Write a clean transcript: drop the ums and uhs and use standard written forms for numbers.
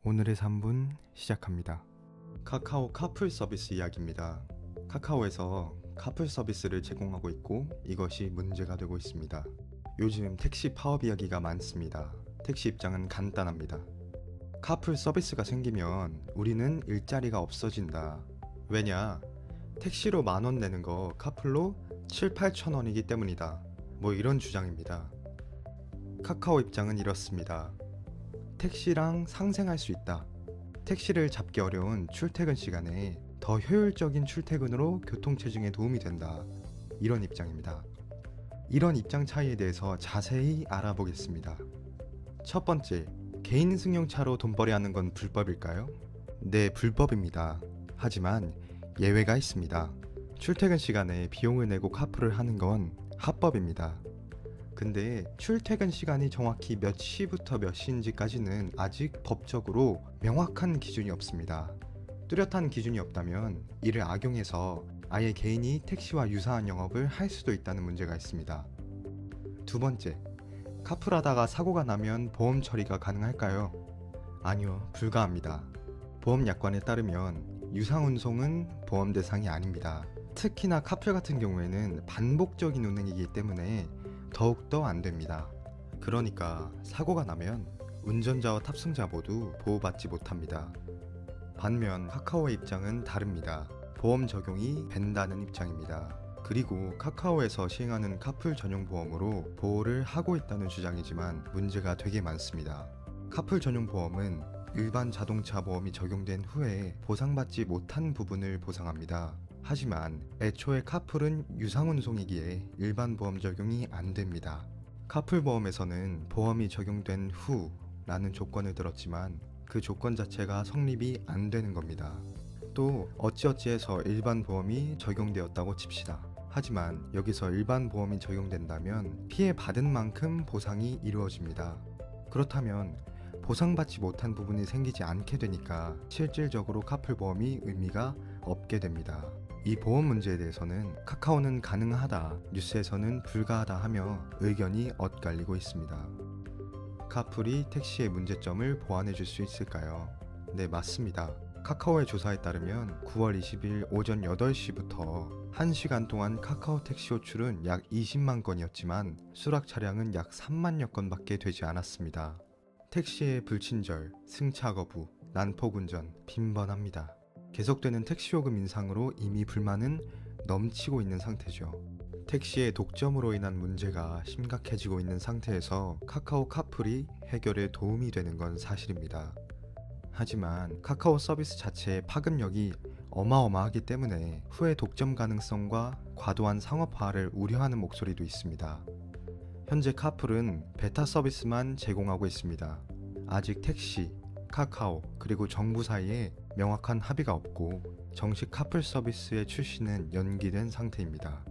오늘의 3분 시작합니다. 카카오 카풀 서비스 이야기입니다. 카카오에서 카풀 서비스를 제공하고 있고 이것이 문제가 되고 있습니다. 요즘 택시 파업 이야기가 많습니다. 택시 입장은 간단합니다. 카풀 서비스가 생기면 우리는 일자리가 없어진다. 왜냐? 택시로 10,000원 내는 거 카풀로 7-8,000원이기 때문이다. 뭐 이런 주장입니다. 카카오 입장은 이렇습니다. 택시랑 상생할 수 있다. 택시를 잡기 어려운 출퇴근 시간에 더 효율적인 출퇴근으로 교통체증에 도움이 된다. 이런 입장입니다. 이런 입장 차이에 대해서 자세히 알아보겠습니다. 첫 번째, 개인 승용차로 돈벌이하는 건 불법일까요? 네, 불법입니다. 하지만 예외가 있습니다. 출퇴근 시간에 비용을 내고 카풀을 하는 건 합법입니다. 근데 출퇴근 시간이 정확히 몇 시부터 몇 시인지까지는 아직 법적으로 명확한 기준이 없습니다. 뚜렷한 기준이 없다면 이를 악용해서 아예 개인이 택시와 유사한 영업을 할 수도 있다는 문제가 있습니다. 두 번째, 카풀하다가 사고가 나면 보험 처리가 가능할까요? 아니요, 불가합니다. 보험 약관에 따르면 유상운송은 보험 대상이 아닙니다. 특히나 카풀 같은 경우에는 반복적인 운행이기 때문에 더욱더 안됩니다. 그러니까 사고가 나면 운전자와 탑승자 모두 보호받지 못합니다. 반면 카카오의 입장은 다릅니다. 보험 적용이 된다는 입장입니다. 그리고 카카오에서 시행하는 카풀 전용 보험으로 보호를 하고 있다는 주장이지만 문제가 되게 많습니다. 카풀 전용 보험은 일반 자동차 보험이 적용된 후에 보상받지 못한 부분을 보상합니다. 하지만 애초에 카풀은 유상운송이기에 일반 보험 적용이 안 됩니다. 카풀 보험에서는 보험이 적용된 후 라는 조건을 들었지만 그 조건 자체가 성립이 안 되는 겁니다. 또 어찌어찌해서 일반 보험이 적용되었다고 칩시다. 하지만 여기서 일반 보험이 적용된다면 피해 받은 만큼 보상이 이루어집니다. 그렇다면 보상받지 못한 부분이 생기지 않게 되니까 실질적으로 카풀 보험이 의미가 없게 됩니다. 이 보험 문제에 대해서는 카카오는 가능하다, 뉴스에서는 불가하다 하며 의견이 엇갈리고 있습니다. 카풀이 택시의 문제점을 보완해 줄 수 있을까요? 네, 맞습니다. 카카오의 조사에 따르면 9월 20일 오전 8시부터 1시간 동안 카카오 택시 호출은 약 20만 건이었지만 수락 차량은 약 3만여 건밖에 되지 않았습니다. 택시의 불친절, 승차 거부, 난폭 운전 빈번합니다. 계속되는 택시요금 인상으로 이미 불만은 넘치고 있는 상태죠. 택시의 독점으로 인한 문제가 심각해지고 있는 상태에서 카카오 카풀이 해결에 도움이 되는 건 사실입니다. 하지만 카카오 서비스 자체의 파급력이 어마어마하기 때문에 후에 독점 가능성과 과도한 상업화를 우려하는 목소리도 있습니다. 현재 카풀은 베타 서비스만 제공하고 있습니다. 아직 택시, 카카오, 그리고 정부 사이에 명확한 합의가 없고 정식 카풀 서비스의 출시는 연기된 상태입니다.